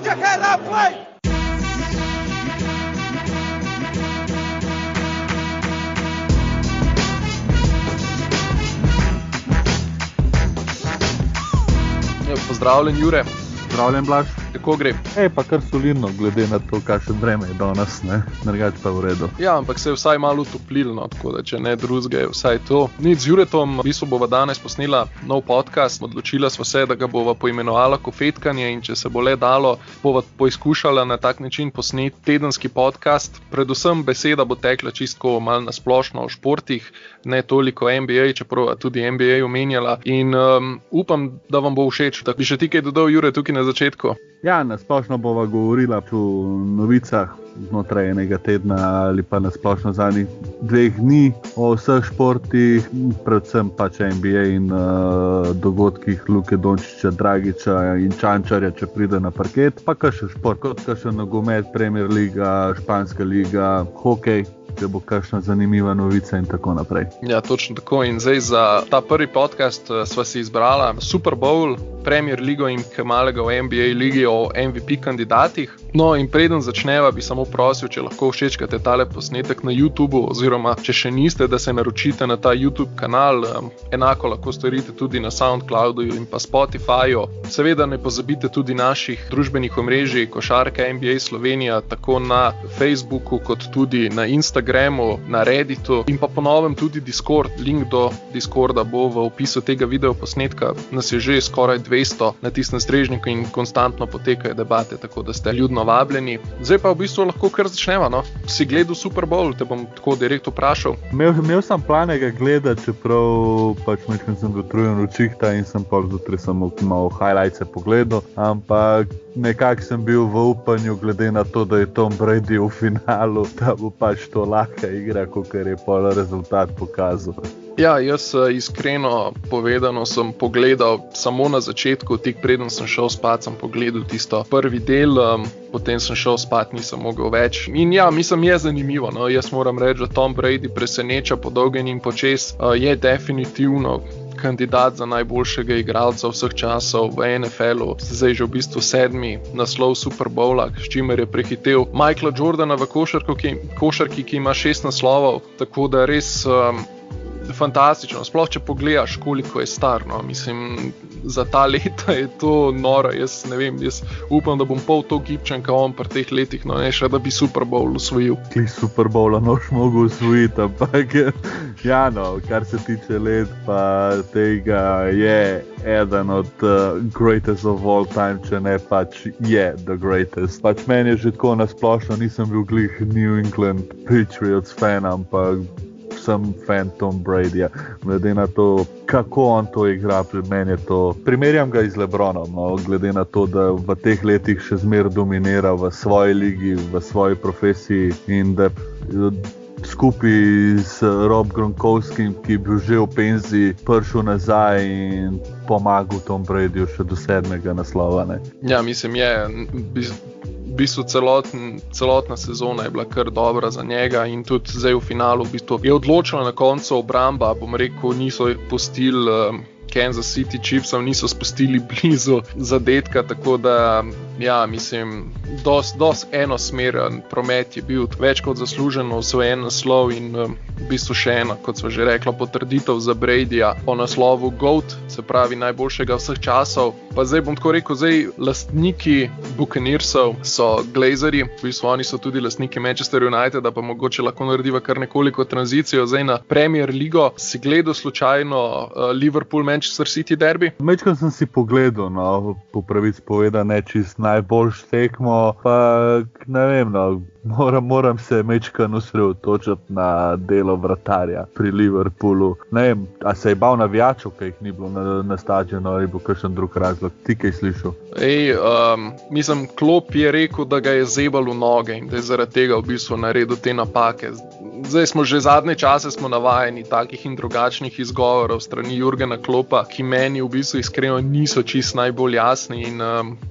your head up, play! Pozdravljen, Jure. Pozdravljen, Blaž. Kako gre? Pa kar solidno, glede na to, kakšno vreme je danes, ne? Drugače pa v redu. Ja, ampak se je vsaj malo utoplilo, tako da če ne drugega, je vsaj to. Nič, z Juretom v bistvu bova danes posnela nov podcast. Odločila sva se, da ga bova poimenovala Kofetkanje in če se bo le dalo, bova poizkušala na tak način posneti tedenski podcast. Predvsem beseda bo tekla čisto malo na splošno o športih, ne toliko NBA, čeprav tudi NBA omenjala in upam, da vam bo všeč. Da bi še ti kaj dodal, Jure, tukaj na začetku? Ja, nasplošno bova govorila o novicah znotraj enega tedna ali pa nasplošno zadnjih 2 dni o vseh športih, predvsem pač NBA in dogodkih Luke Dončića, Dragića in Čančarja, če pride na parket, pa kakšen šport, kot kakšen nogomet, Premier liga, Španska liga, hokej, če bo kakšna zanimiva novica in tako naprej. Ja, točno tako. In zdaj za ta prvi podcast sva si izbrala Super Bowl, Premier ligo in malega v NBA ligi o MVP kandidatih. No in preden začneva, bi samo prosil, če lahko všečkate tale posnetek na YouTubeu, oziroma če še niste, da se naročite na ta YouTube kanal. Enako lahko storite tudi na Soundcloudu in pa Spotifyju. Seveda ne pozabite tudi naših družbenih omrežij Košarka NBA Slovenija, tako na Facebooku kot tudi na Instagramu, na Redditu in pa po novem tudi Discord. Link do Discorda bo v opisu tega videoposnetka. Nas je že skoraj 200 na tistem strežniku in konstantno potekajo debate, tako da ste ljudno vabljeni. Zdaj pa v bistvu lahko kar začneva, no? Si gledal Super Bowl, te bom tako direkt vprašal. Imel sem plane ga gledati, čeprav pač nekaj sem dotrujen v čihta in sem pa zjutraj samo malo highlights pogledal, ampak nekako sem bil v upanju, glede na to, da je Tom Brady v finalu, da bo pač to lahka igra, kakor je pol rezultat pokazal. Ja, jaz iskreno povedano sem pogledal samo na začetku, tik preden sem šel spat, sem pogledal tisto prvi del, potem sem šel spat, nisem mogel več. In ja, mislim, je zanimivo, no? Jaz moram reči, da Tom Brady preseneča po dolgem in počez, je definitivno kandidat za najboljšega igralca vseh časov v NFL-u, zdaj že v bistvu 7. naslov Super Bowla, s čimer je prehitel Michaela Jordana v košarki, ki ima 6 naslovov, tako da res fantastično, sploh če pogledaš, koliko je star, no, mislim, za ta leta je to noro, jaz ne vem, jaz upam, da bom pol to gibčen, kao on pri teh letih, no, ne še, da bi Super Bowl osvojil. Ti Super Bowla noš mogel osvojiti, ampak ja, no, kar se tiče let, pa tega je eden od greatest of all time, če ne pač je the greatest. Pač meni je že tako nasplošno, nisem bil glih New England Patriots fan, ampak sem fan Tom Bradyja. Glede na to, kako on to igra, pri meni je to... Primerjam ga z LeBronom, no, glede na to, da v teh letih še zmer dominira v svoji ligi, v svoji profesiji in da skupaj s Rob Gronkowskim, ki je bil že v penziji, prišel nazaj in pomagal Tom Bradyju še do 7. naslova. Ne. Ja, mislim, v bistvu celotna sezona je bila kar dobra za njega in tudi zdaj v finalu v bistvu je odločila na koncu obramba, bom rekel, niso pustili Kansas City Chiefsov, niso spustili blizu zadetka, tako da ja, mislim, dost enosmeren promet je bil, več kot zasluženo osvojen naslov in v bistvu še ena, kot sva že rekla, potrditev za Bradyja po naslovu GOAT, se pravi najboljšega vseh časov. Pa zdaj bom tako rekel, zdaj lastniki Buccaneersov so Glazerji, v bistvu oni so tudi lastniki Manchester United, da pa mogoče lahko narediva kar nekoliko tranzicijo zdaj na Premier ligo. Si gledal slučajno Liverpool-Manchester City derby? Mečkaj sem si pogledal, no, po pravici poveda ne čist najboljš tekmo, pa ne vem, no, moram se mečkaj osredotočiti na delo vratarja pri Liverpoolu. Ne vem, a se je bal navijačev, kaj jih ni bilo na stadionu, ali bo kakšen drug razlog? Ti kaj slišal? Mislim, Klopp je rekel, da ga je zebal v noge in da je zaradi tega v bistvu naredil te napake. Zdaj smo že zadnje čase navajeni takih in drugačnih izgovorov strani Jurgena Kloppa, ki meni v bistvu iskreno niso čist najbolj jasni in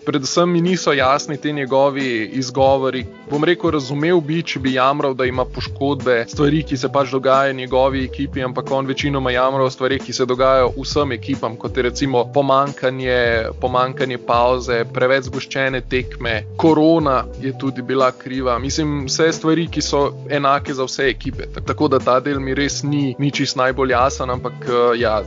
predvsem mi niso jasni te njegovi izgovori. Bom rekel, razumel bi, če bi jamral, da ima poškodbe, stvari, ki se pač dogajajo njegovi ekipi, ampak on večinoma jamral stvari, ki se dogajajo vsem ekipam, kot je recimo pomanjkanje pauze, preveč zgoščene tekme, korona je tudi bila kriva. Mislim, vse stvari, ki so enake za vse ekipe. Tako da ta del mi res ni čist najbolj jasen, ampak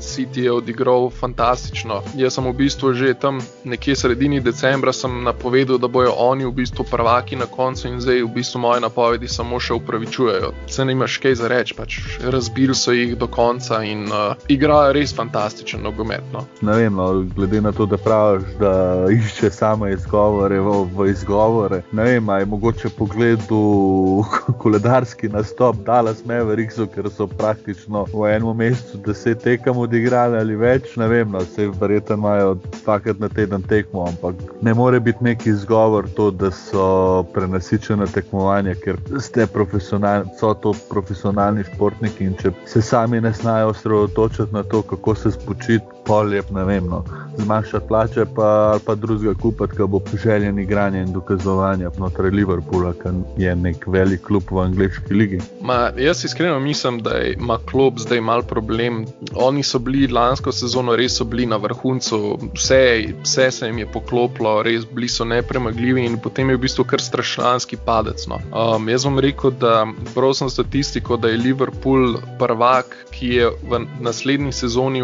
City je odigral fantastično. Jaz sem v bistvu že tam nekje sredini decembra sem napovedal, da bojo oni v bistvu prvaki na koncu in zdaj v bistvu moje napovedi samo še upravičujejo. Se nimaš kaj za reči, pač razbili so jih do konca in igrajo res fantastičen nogomet. No. Ne vem, glede na to, da praviš, da išče same izgovore v izgovore. Ne vem, je mogoče pogledal koledarski nastop Dallas Mavericksu, ker so praktično v enem mesecu 10 tekem odigrali ali več. Ne vem, vse verjetno imajo dvakrat na teden tekmo, ampak ne more biti neki izgovor to, da so prenasičena tekmovanja, ker so to profesionalni športniki in če se sami ne znajo osredotočiti na to, kako se spočiti, pol je, ne vem, zmanjšati plače ali pa drugega kupiti, ki bo poželjen igranje in dokazovanja znotraj Liverpoola, ker je nek velik klub v angleški ligi. Jaz iskreno mislim, da ima klub zdaj mal problem. Oni so bili lansko sezono, res so bili na vrhuncu, vse se jim je poklopilo, res bili so nepremagljivi in potem je v bistvu kar strašanski padec. No. Jaz bom rekel, da bral sem statistiko, da je Liverpool prvak, ki je v naslednji sezoni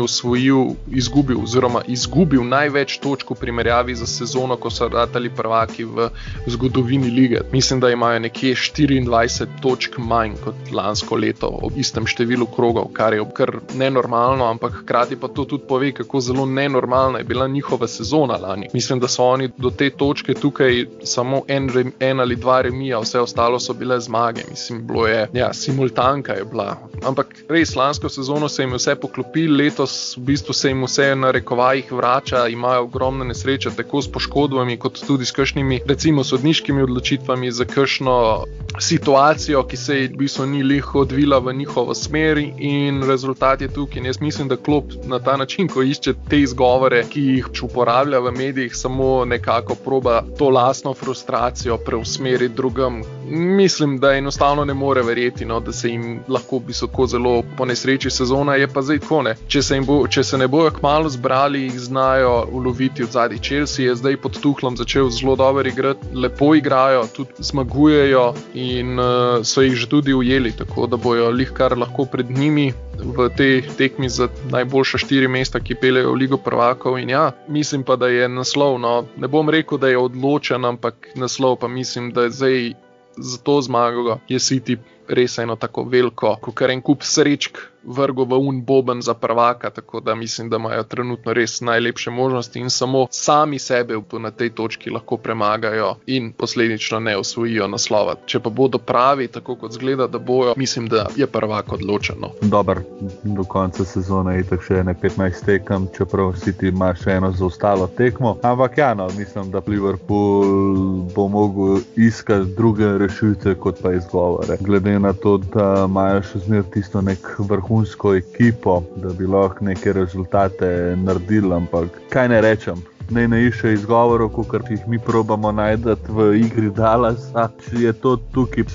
izgubil največ točk v primerjavi za sezono, ko so ratali prvaki v zgodovini lige. Mislim, da imajo nekje 24 točk manj kot lansko leto ob istem številu krogov, kar je kar nenormalno, ampak hkrati pa to tudi pove, kako zelo nenormalna je bila njihova sezona lani. Mislim, da so oni do te točke tukaj samo en ali dva remija, vse ostalo so bile zmage. Mislim, bilo je, simultanka je bila. Ampak res, lansko sezono se jim vse poklopili, letos v bistvu se jim vse na rekovajih vrača, imajo ogromne nesreče, tako s poškodbami, kot tudi s kakšnimi, recimo, sodniškimi odločitvami za kakšno situacijo, ki se v bistvu ni liho odvila v njihovo smer in rezultat je tukaj. In jaz mislim, da klub na ta način, ko išče te izgovore, ki jih uporablja v medijih, samo nekako proba to lastno frustracijo preusmeriti drugam. Mislim, da enostavno ne more verjeti, da se jim lahko visoko zelo po nesreči sezona, je pa zdaj tako ne. Če se ne bojo kmalu zbrali, jih znajo uloviti od zadaj. Chelsea je zdaj pod Tuchlom začel zelo dobro igrati, lepo igrajo, tudi zmagujejo in so jih že tudi ujeli, tako da bojo kar lahko pred njimi v tej tekmi za najboljša 4 mesta, ki peljejo v Ligo prvakov. In mislim pa, da je naslov, ne bom rekel, da je odločen, ampak naslov pa mislim, da je zdaj za to zmago je City res eno tako veliko, kot en kup srečk vrgo v boben za prvaka, tako da mislim, da imajo trenutno res najlepše možnosti in samo sami sebe na tej točki lahko premagajo in posledično ne osvojijo naslova. Če pa bodo pravi, tako kot zgleda, da bojo, mislim, da je prvak odločeno. Dobar, do konca sezone je tako še 15 tekem, čeprav City ima še eno zaostalo tekmo, ampak mislim, da Liverpool bo mogel iskati druge rešitve kot pa izgovore. Glede na to, da imajo še zmer tisto nek vrhunsko ekipo, da bi lahko neke rezultate naredili, ampak kaj ne rečem, ne išče izgovorov, kot jih mi probamo najti v igri Dallas. Če je to tukaj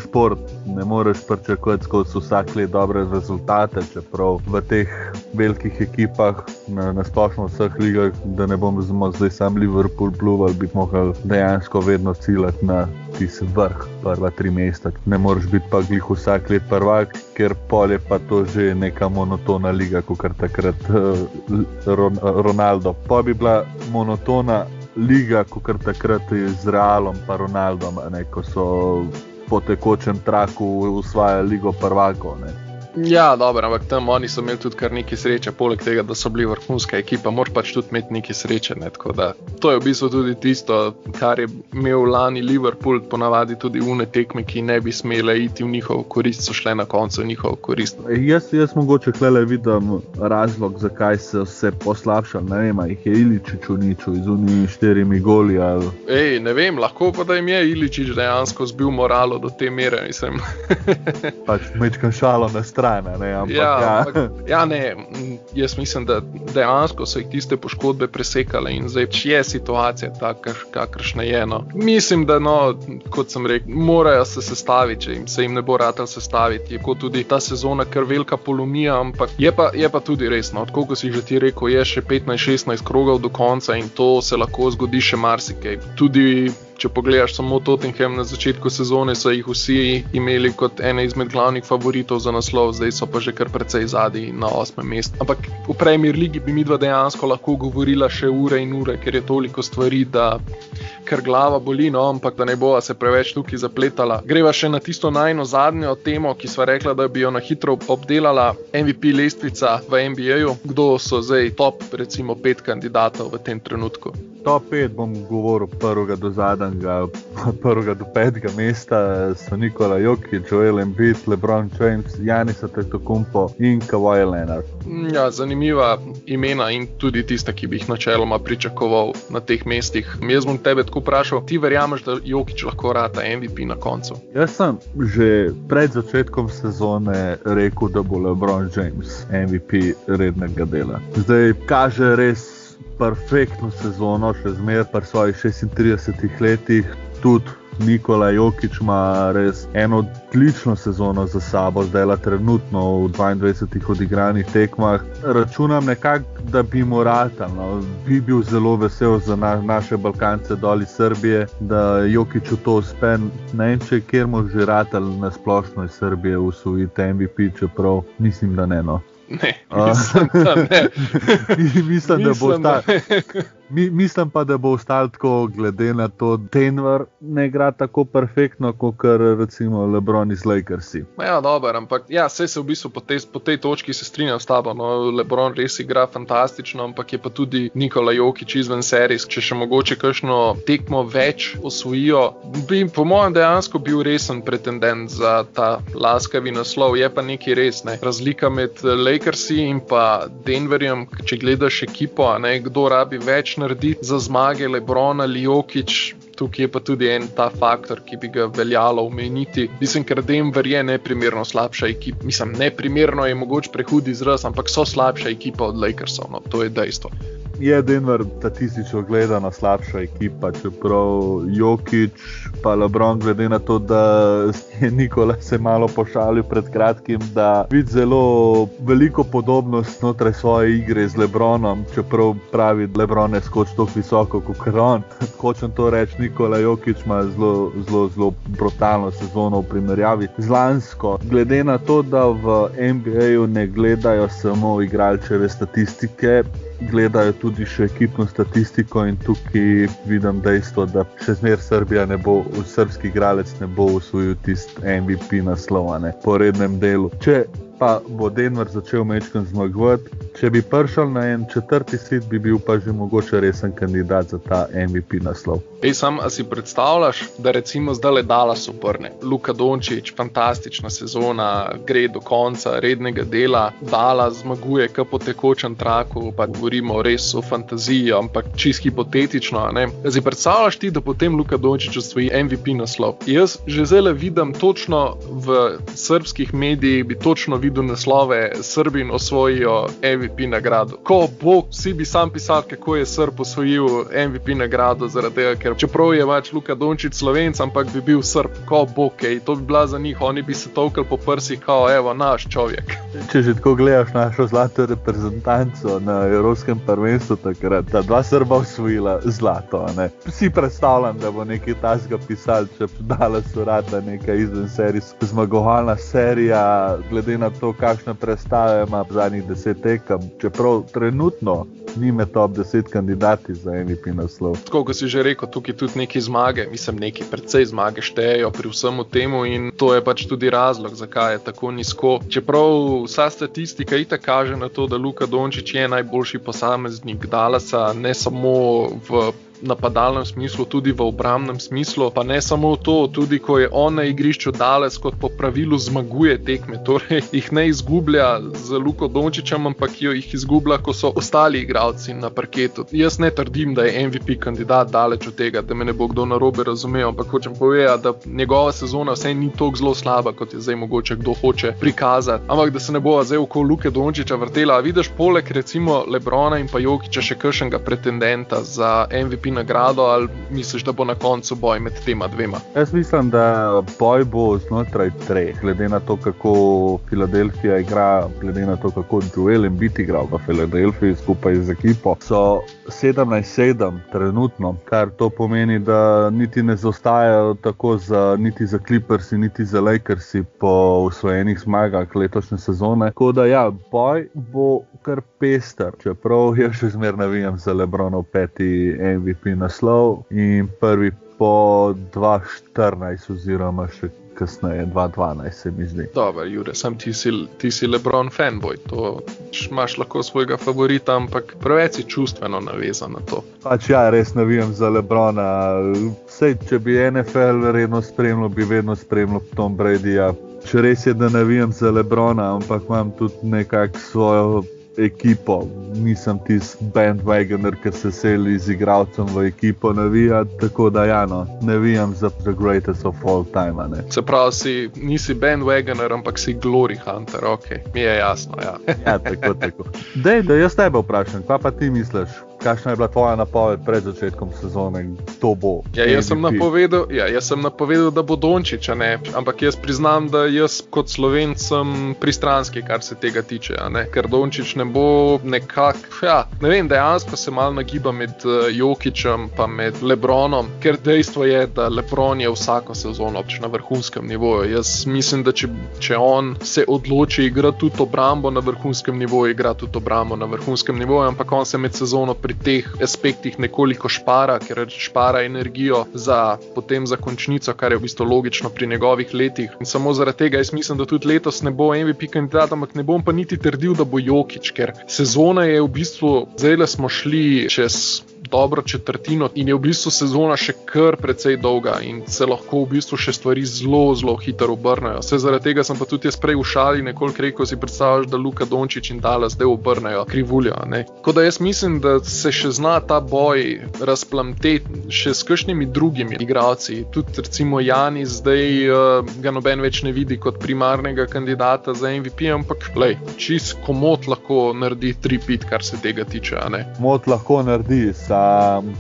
šport, ne moreš pričakovati skozi vsak let dobre rezultate, čeprav v teh velikih ekipah, na splošno vseh ligah, da ne bomo zdaj sam Liverpool pluval, bi mogli dejansko vedno ciljati na tisti vrh, prva 3 mesta. Ne moreš biti pa glih vsak let prvak, ker pol je pa to že neka monotona liga, kot takrat Ronaldo. Pa bi bila monotona liga, kot takrat z Realom pa Ronaldom, ko so po tekočem traku osvajali Ligo prvakov. Ja, dobro, ampak tam oni so imeli tudi kar nekaj sreče, poleg tega, da so bili vrhunska ekipa, moraš pač tudi imeti nekaj sreče, ne? Tako da to je v bistvu tudi tisto, kar je imel lani Liverpool, ponavadi tudi une tekme, ki ne bi smele iti v njihovo korist, so šle na koncu v njihovo korist. Jaz mogoče klele vidim razlog, zakaj so se poslabšali, ne vem, jih je Iličić uničil z unimi 4 goli ali... Ne vem, lahko pa da jim je Iličić dejansko zbil moralo do te mere, mislim. Pač mečkam šalo na stran. Jaz mislim, da dejansko so jih tiste poškodbe presekale in zdaj je situacija taka, kakršna je. No. Mislim, da kot sem rekel, morajo se sestaviti, če se jim ne bo ratal sestaviti. Je kot tudi ta sezona kar velika polomija, ampak je pa tudi resno. Tako kot si že ti rekel, je še 15-16 krogov do konca in to se lahko zgodi še marsikaj. Tudi če pogledaš samo Tottenham na začetku sezone, so jih vsi imeli kot ene izmed glavnih favoritov za naslov, zdaj so pa že kar precej zadnji na 8. mestu. Ampak v Premier Ligi bi midva dejansko lahko govorila še ure in ure, ker je toliko stvari, da ker glava boli, ampak da ne bova se preveč tukaj zapletala. Greva še na tisto najno zadnjo temo, ki sva rekla, da bi jo na hitro obdelala, MVP lestvica v NBA-ju. Kdo so zdaj top, recimo 5 kandidatov v tem trenutku? Top 5 bom govoril prvega do zadnjega, prvega do 5. mesta so Nikola Jokić, Joel Embiid, LeBron James, Giannis Antetokounmpo in Kawhi Leonard. Ja, zanimiva imena in tudi tista, ki bi jih načeloma pričakoval na teh mestih. Jaz bom tebe tako vprašal, ti verjameš, da Jokić lahko rata MVP na koncu? Jaz sem že pred začetkom sezone rekel, da bo LeBron James MVP rednega dela. Zdaj kaže res perfektno sezono, še zmeraj pri svojih 36 letih. Tudi Nikola Jokić ima res eno odlično sezono za sabo, zdaj trenutno v 22 odigranih tekmah. Računam nekako, da bi mu ratal, bi bil zelo vesel za naše Balkance dol iz Srbije, da Jokiću to uspe. Ne vem, če kjer mu že ratal na splošno iz Srbije usvojiti MVP, čeprav mislim, da ne. Ne, mislim, da ne. Mislim pa, da bo ostal tako, glede na to, Denver ne igra tako perfektno, kot recimo LeBron iz Lakersi. Ja, dobro, ampak saj se v bistvu po tej točki se strinjam s tabo. LeBron res igra fantastično, ampak je pa tudi Nikola Jokić izven serijs. Če še mogoče kakšno tekmo več osvojijo, bi po mojem dejansko bil resen pretendent za ta laskavi naslov. Je pa nekaj res, ne. Razlika med Lakersi in pa Denverjem, če gledaš ekipo, kdo rabi več narediti za zmage, LeBron ali Jokić, tukaj je pa tudi en ta faktor, ki bi ga veljalo omeniti. Mislim, ker Denver je neprimerno slabša ekipa. Mislim, neprimerno je mogoče prehud izraz, ampak so slabša ekipa od Lakersov, to je dejstvo. Je Denver statistično gledano slabša ekipa, čeprav Jokić pa LeBron, glede na to, da je Nikola se malo pošalil pred kratkim, da vidi zelo veliko podobnost znotraj svoje igre z LeBronom, čeprav pravi, da LeBron ne skoči tako visoko kot on. Hočem to reči, Nikola Jokić ima zelo brutalno sezono v primerjavi z lansko. Glede na to, da v NBA-ju ne gledajo samo igralčeve statistike, gledajo tudi še ekipno statistiko in tukaj vidim dejstvo, da še zmer srbski igralec ne bo osvojil tisti MVP naslova po rednem delu. Če pa bo Denver začel mečkam zmagovati, če bi prišel na en 4. sit, bi bil pa že mogoče resen kandidat za ta MVP naslov. A si predstavljaš, da recimo zdaj Dallas obrne? Luka Dončić, fantastična sezona, gre do konca rednega dela, Dallas zmaguje kar po tekočem traku, pa govorimo res o fantaziji, ampak čisto hipotetično, ne? Si predstavljaš ti, da potem Luka Dončić osvoji MVP naslov? Jaz že zdaj vidim točno v srbskih medijih, bi točno videl naslove, Srbin osvojijo MVP nagrado. Ko bo, vsi bi sam pisali, kako je Srb osvojil MVP nagrado, zaradi tega, ker čeprav je Luka Dončić Slovenc, ampak bi bil Srb, ko bo, to bi bila za njih, oni bi se tolkali po prsih, kao evo, naš človek. Če že tako gledaš našo zlato reprezentanco na Evropskem prvenstvu takrat, ta 2 Srba osvojila zlato, ne. Si predstavljam, da bo nekaj tasga pisal, če dala surata neka izvenserijska zmagovalna serija, glede na to, kakšne predstave ima v zadnjih 10 tekem. Čeprav trenutno ni med top 10 kandidati za MVP naslov. Tako, kot si že rekel, tukaj tudi neki zmage, precej zmage štejejo pri vsemu temu in to je pač tudi razlog, zakaj je tako nizko. Čeprav vsa statistika itak kaže na to, da Luka Dončić je najboljši posameznik Dallasa, ne samo v napadalnem smislu, tudi v obrambnem smislu, pa ne samo to, tudi ko je on na igrišču, Dallas kot po pravilu zmaguje tekme, torej jih ne izgublja z Luko Dončićem, ampak jih izgublja, ko so ostali igralci na parketu. Jaz ne trdim, da je MVP kandidat, daleč od tega, da me ne bo kdo narobe razumel, ampak hočem povedati, da njegova sezona vsaj ni toliko zelo slaba, kot je zdaj mogoče kdo hoče prikazati, ampak da se ne bo zdaj okoli Luke Dončića vrtela. A vidiš poleg recimo LeBrona in pa Jokića še kakšnega pretendenta za MVP nagrado, ali misliš, da bo na koncu boj med tema dvema? Jaz mislim, da boj bo znotraj treh, glede na to, kako Filadelfija igra, glede na to, kako Joel Embiid igra v Filadelfiji skupaj z ekipo, so 17-7 trenutno, kar to pomeni, da niti ne zaostajajo tako niti za Clippersi, niti za Lakersi po osvojenih zmagah letošnje sezone. Tako da ja, boj bo kar pester, čeprav jaz še zmer navijam za LeBronov 5. MVP naslov in prvi po 2-14 oziroma še kasneje 2-12 se mi zdi. Dobar, Jure, sam ti si LeBron fanboy, to imaš lahko svojega favorita, ampak preveč si čustveno navezan na to. Pač ja, res navijam za LeBrona. Sej, če bi NFL redno spremljal, bi vedno spremljal Tom Bradyja. Če res je, da navijam za LeBrona, ampak imam tudi nekako svojo ekipo. Nisem tisti bandwagoner, ki se seli z igralcem v ekipo navijati, tako da ja, no, navijam za the greatest of all time, ne. Se pravi, nisi bandwagoner, ampak si glory hunter, okej, mi je jasno, ja. Ja, tako. Dej, da jaz tebe vprašam, kaj pa ti misliš? Kakšna je bila tvoja napoved pred začetkom sezone? To bo jaz sem napovedal, da bo Dončić, ne? Ampak jaz priznam, da jaz kot Slovenc sem pristranski, kar se tega tiče, ne? Ker Dončić ne bo ne vem, dejansko se malo nagiba med Jokićem pa med LeBronom, ker dejstvo je, da LeBron je vsako sezono na vrhunskem nivoju. Jaz mislim, da če on se odloči igrati tudi obrambo na vrhunskem nivoju, igra tudi obrambo na vrhunskem nivoju, ampak on se med sezono pri teh aspektih nekoliko špara, ker špara energijo potem za končnico, kar je v bistvu logično pri njegovih letih. In samo zaradi tega jaz mislim, da tudi letos ne bo MVP kandidat, ampak ne bom pa niti trdil, da bo Jokić, ker sezona je v bistvu, zdaj smo šli čez dobro četrtino in je v bistvu sezona še kar precej dolga in se lahko v bistvu še stvari zelo, zelo hitro obrnejo. Vse zaradi tega sem pa tudi jaz prej v šali nekoliko rekel, si predstavljaš, da Luka Dončić in Dallas zdaj obrnejo krivuljo, ne. Tako da jaz mislim, da se še zna ta boj razplamteti še s kakšnimi drugimi igralci. Tudi recimo Janis zdaj ga noben več ne vidi kot primarnega kandidata za MVP, ampak čist komot lahko naredi 3-5, kar se tega tiče, a ne. Komot lahko naredi,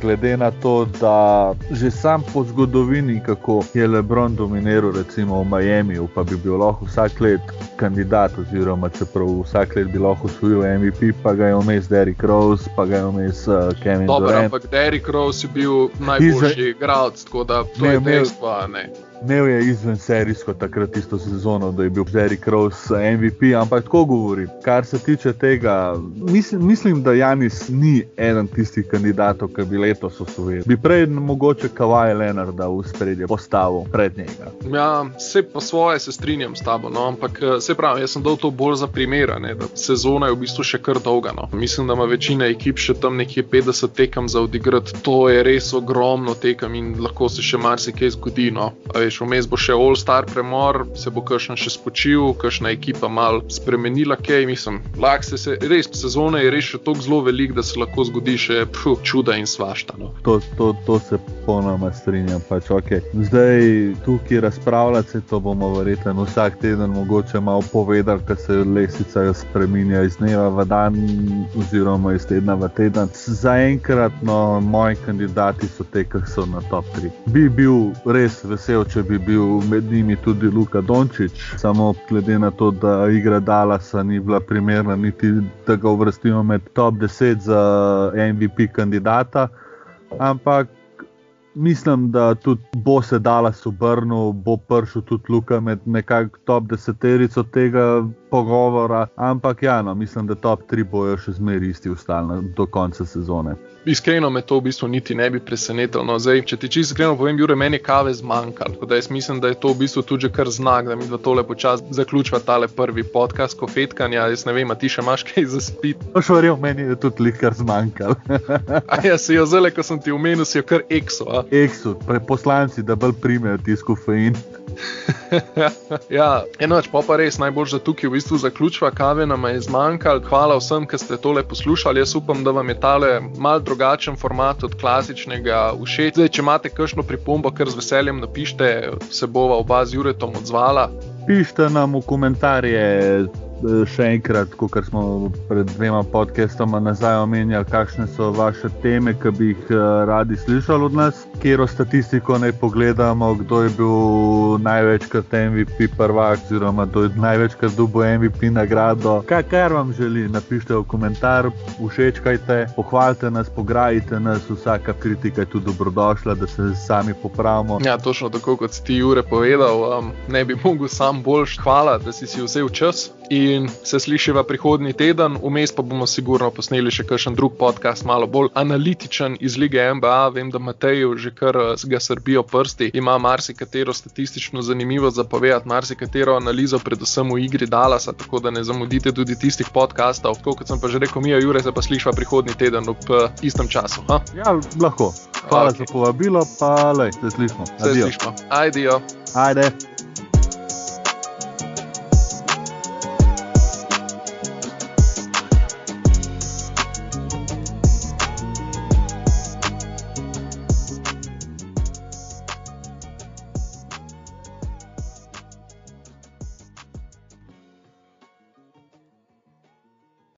glede na to, da že sam po zgodovini, kako je LeBron dominiral recimo v Miamiju, pa bi bil lahko vsak let kandidat, oziroma čeprav vsak let bi lahko osvojil MVP, pa ga je vmes Derrick Rose, pa ga je vmes Kevin Durant. Dobro, ampak Derrick Rose je bil najboljši igralec, tako da to je dejstvo, a ne. Imel je izven serijsko takrat isto sezono, da je bil Derrick Rose MVP, ampak tako govori. Kar se tiče tega, mislim, da Janis ni eden tistih kandidatov, ki bi letos osvojil. Bi prej mogoče Kawhi Leonarda v spredje postavil pred njega. Ja, vse po svoje se strinjam s tabo, no, ampak se pravi, jaz sem dal to bolj za primer, ne, da sezona je v bistvu še kar dolga, no. Mislim, da ima večina ekip še tam nekje 50 tekem za odigrati. To je res ogromno tekem in lahko se še marsikaj zgodi, no. Vmes bo še All-Star premor, se bo kakšen še spočil, kakšna ekipa malo spremenila kaj, mislim, res, sezona je res še toliko zelo velik, da se lahko zgodi še čuda in svašta, no. To se ponoma strinjam, pač okej. Zdaj, tukaj razpravljati, to bomo verjetno vsak teden mogoče malo povedali, ker se lestvica spreminja iz dneva v dan, oziroma iz tedna v teden. Zaenkrat, no, moji kandidati so te, ki so na top 3. Bi bil res vesel, če bi bil med njimi tudi Luka Dončić, samo glede na to, da igra Dallasa ni bila primerna, niti da ga uvrstimo med top 10 za MVP kandidata, ampak mislim, da tudi bo se Dallas obrnil, bo prišel tudi Luka med nekako top 10 tega pogovora, ampak ja, no, mislim, da top 3 bojo še zmeraj isti ostali do konca sezone. Iskreno me to v bistvu niti ne bi presenetilo. No, zdaj, če ti čisto iskreno povem, Jure, meni je kave zmanjkalo. Tako da jaz mislim, da je to v bistvu tudi že kar znak, da mi dva tole počasi zaključiva tale prvi podcast Kofetkanja. Jaz ne vem, a ti še imaš kaj za spit? Še verjel, meni je tudi kar zmanjkalo. A ja, si jo zdaj, ko sem ti omenil, si jo kar ekso, a? Ekso, poslanci, da bolj primejo tis kofein. Ja, enoč, pa res najbolj za tukaj v bistvu zaključva, kave nam je zmanjkalo. Hvala vsem, ki ste tole poslušali. Jaz upam, da vam je tale mal drugačen format od klasičnega všeč. Zdaj, če imate kakšno pripombo, kar z veseljem napište, se bova oba z Juretom odzvala. Pišite nam v komentarje še enkrat, kot smo pred 2 podcastoma nazaj omenjali, kakšne so vaše teme, ki bi jih radi slišali od nas, katero statistiko naj pogledamo, kdo je bil največkrat MVP prvak, oziroma kdo je največkrat dobil MVP nagrado. Kar vam želi, napišite v komentar, všečkajte, pohvalite nas, pograjite nas, vsaka kritika je tudi dobrodošla, da se sami popravimo. Ja, točno tako, kot si ti, Jure, povedal, ne bi mogel sam boljš. Hvala, da si vzel čas. In se slišiva prihodnji teden, vmes pa bomo sigurno posneli še kakšen drug podcast, malo bolj analitičen iz lige NBA. Vem, da Mateju že kar ga srbijo prsti, ima marsikatero statistično zanimivo zapovedati, marsikatero analizo, predvsem v igri Dallasa, tako da ne zamudite tudi tistih podcastov. Tako kot sem pa že rekel, Mija, Jure, se pa slišiva prihodnji teden ob istem času. Ha? Ja, lahko. Hvala za povabilo, pa lej, se slišimo. Se slišimo. Ajde.